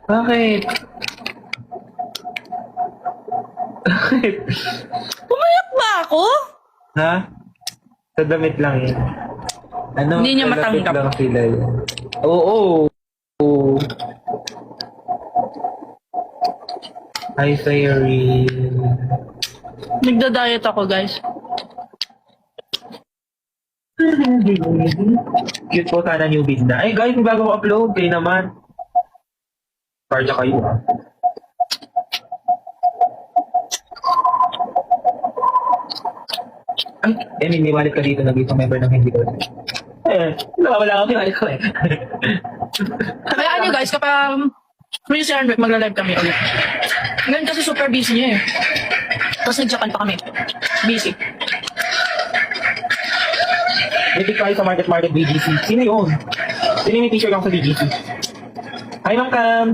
Bakit? Bakit? Pumayat ba ako? Ha? Sa damit lang yun. Ano? Hindi niya sa damit matanggap. lang sila yun. Oo. Oo. Hi, Fairy. Nagda-diet ako, guys. Cute po sana newbies na. Ay, guys, may bago ko upload. Kayo naman. Parja kayo, ha? Ay, Emily, wallet ka dito. Nag-ito member ng hindi ko. Wala kami wallet ko eh. Kaya nyo, guys, kapag free si Andrew, magla-live kami ulit. Ngayon kasi super busy niya eh. Tapos nag-Japan pa kami. Busy. May tayo sa Market BGC. Sino yun? Sino yung may t-shirt lang sa BGC? Hi, Ma'am Cam!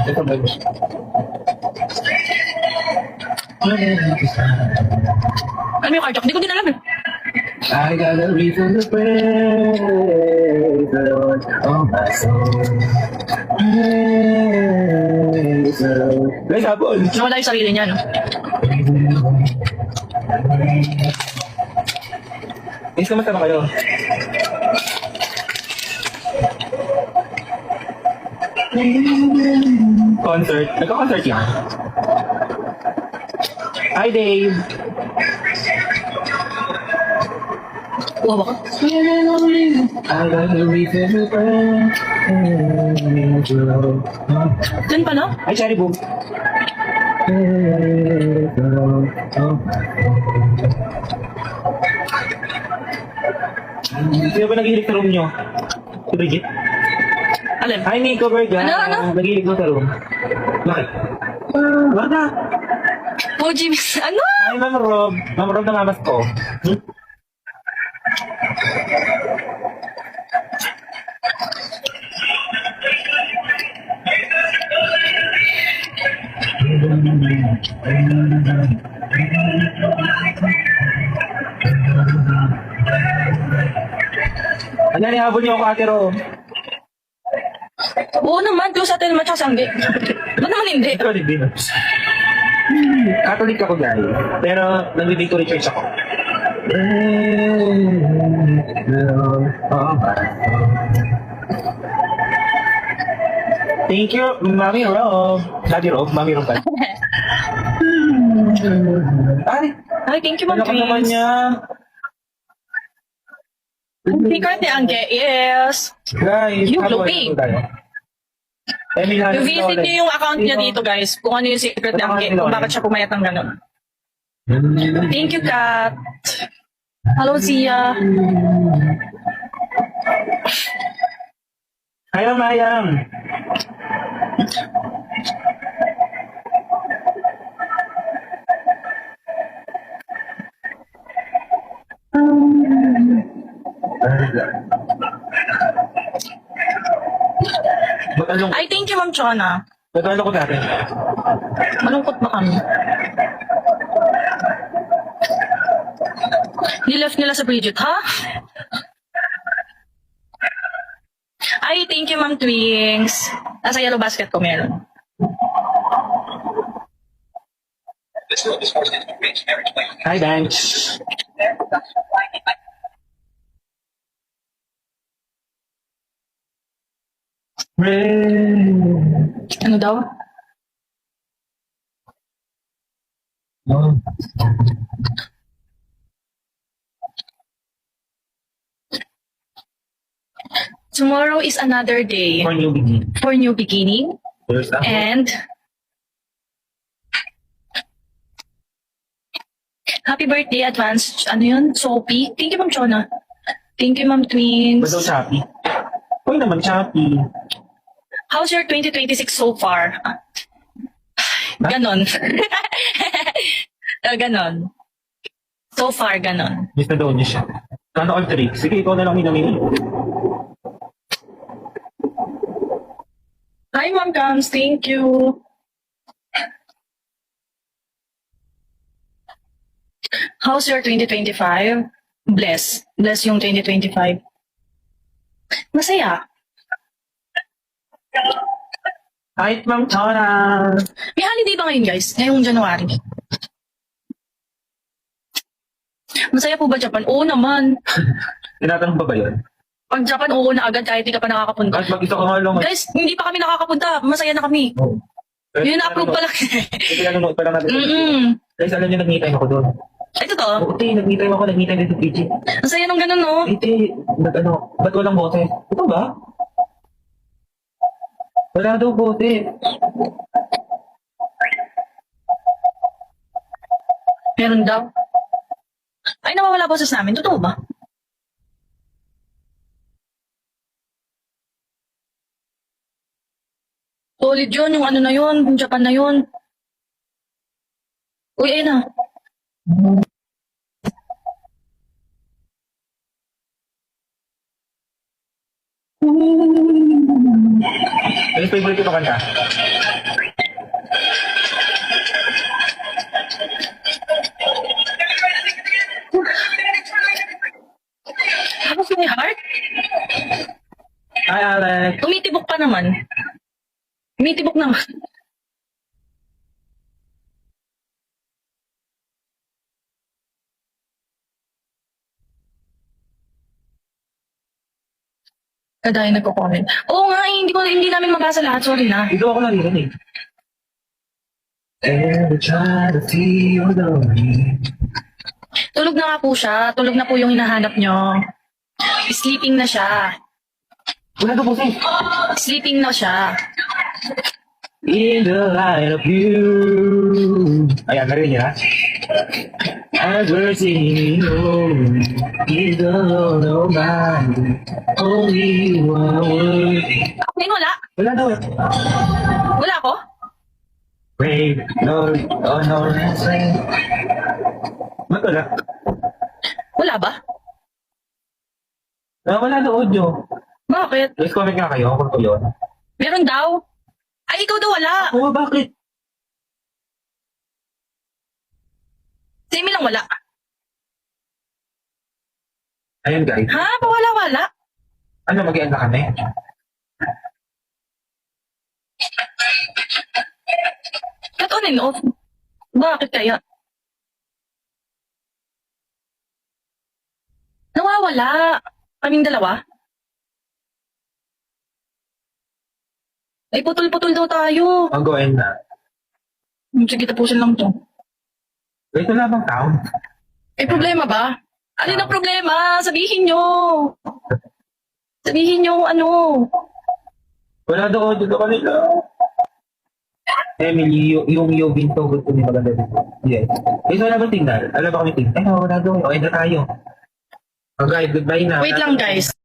Ito ba yun? Ano yung carjack? Hindi ko din alam eh. I got a reason to praise the Lord of my soul. Praise the Lord. Guys, hapon! Nawala yung sarili niya, no? Guys, kamusta ba kayo? Concert? Nagka-concert yan? Hi, Dave! Wow, baka. I got a reason to praise the Lord. Dun pa, no? Hi, Cherry Boom! Praise the Lord of my soul. Sino ba nag-ihilig sa room nyo? Si Bridget? Alin? Hi, Nico Berga. Ano? Nag-ihilig mo sa room. Bakit? Baka. Oh, Jimmy. Ano? Hi, Ma'am Rob. Ma'am Rob ng amas ko. Ano yan, ihabol niyo ako, Ate Ro? Oo naman, close sa naman tsaka sangge. Ba't naman hindi? Catholic din. Catholic ako, guys. Pero, nag-victory church ako. Thank you, Mami Rob. Daddy Rob, Mami Rob ka. Ay, Ay, thank you, Ma'am ano ka naman Twins. niya? Secret ni Angge is, Guys, Yung ano Looping. tayo? Emily Hannes i-visit niyo yung account niya dito, guys. Kung ano yung secret ni Angge. Kung bakit siya pumayat ng gano'n. Thank you, Kat. Hello, Zia. Hi, Mayang. Ba't Ay, thank you, Ma'am Chona. ko natin? Malungkot ba kami? Nileft nila sa Bridget, ha? Ay, thank you, Ma'am Twings. Nasa yellow basket ko meron. Hi, Banks. Ano daw? No. Tomorrow is another day For new beginning. for new beginning. There's that. And happy birthday advance. Ano yun? Sophie. Thank you, Ma'am Chona. Thank you, Ma'am Ba't Twins. daw Shopee? Uy naman, Shopee. How's your 2026 so far? Ganon. Ganon. So far, ganon. Miss na daw niya siya. Sana all three. Sige, ikaw na lang minamin. Hi, Ma'am Cams. Thank you. How's your 2025? Bless. Bless yung 2025. Masaya. Kahit Ma'am Chona. May holiday ba ngayon, guys? Ngayong January. Masaya po ba Japan? Oo naman. Tinatanong ba yun? Pag Japan, oo na agad kahit di ka pa nakakapunta. Kahit mag-isa ka nga lang. Guys, hindi pa kami nakakapunta. Masaya na kami. Oh. Yun na-approve pa lang. Pinanonood pa lang natin. Guys, alam niyo, nag-me time ako doon. Ito to. Oo, te, nag-me time ako, nag-me time din sa PG. Ang saya nung ganun, no? Eh, te, ba't walang bote? Ito ba? Wala daw bote. Meron daw. Ay, nawawala boses namin. Totoo ba? Solid yun, yung ano na yun, yung Japan na yun. Uy, ayun na. Ano yung favorite ko pa kanta? Tapos may heart? Hi, Alex. Tumitibok pa naman. Tumitibok naman. Kadaya nagko-comment. Oo nga, hindi namin mabasa lahat. Sorry na. Dito ako naririnig. And try to feel lonely. Tulog na nga po siya. Tulog na po yung hinahanap nyo. Sleeping na siya. Wala daw bote. Sleeping na siya. In the light of you. Ayan, narinig niya. As we're singing home, is the Lord of mine. Only you are worthy. Ako din wala. Wala daw eh. Wala ako? Pray, Lord, oh no, let's sing. Ba't wala? Wala ba? Wala daw audio. Bakit? Let's comment nga kayo kung ito yun. Meron daw. Ay, ikaw daw wala. Oo, bakit? Simi lang wala. Ayun guys. Ha? Pawala-wala? Ano, mag-i-end na kami? Cut on and off. Bakit kaya? Nawawala. Kaming dalawa. Ay, putol-putol daw tayo. Mag-go-end na. Sige, tapusin lang to. Ito na bang town? May problema ba? Alin ang problema? Sabihin nyo. Sabihin nyo ano. Wala daw audio daw kanila. Emily, yung Binto, gusto niya maganda dito. Yes. Guys, wala ba signal? Alam ba kami signal? Wala daw. Okay na tayo. Oh guys, goodbye na. Wait lang guys.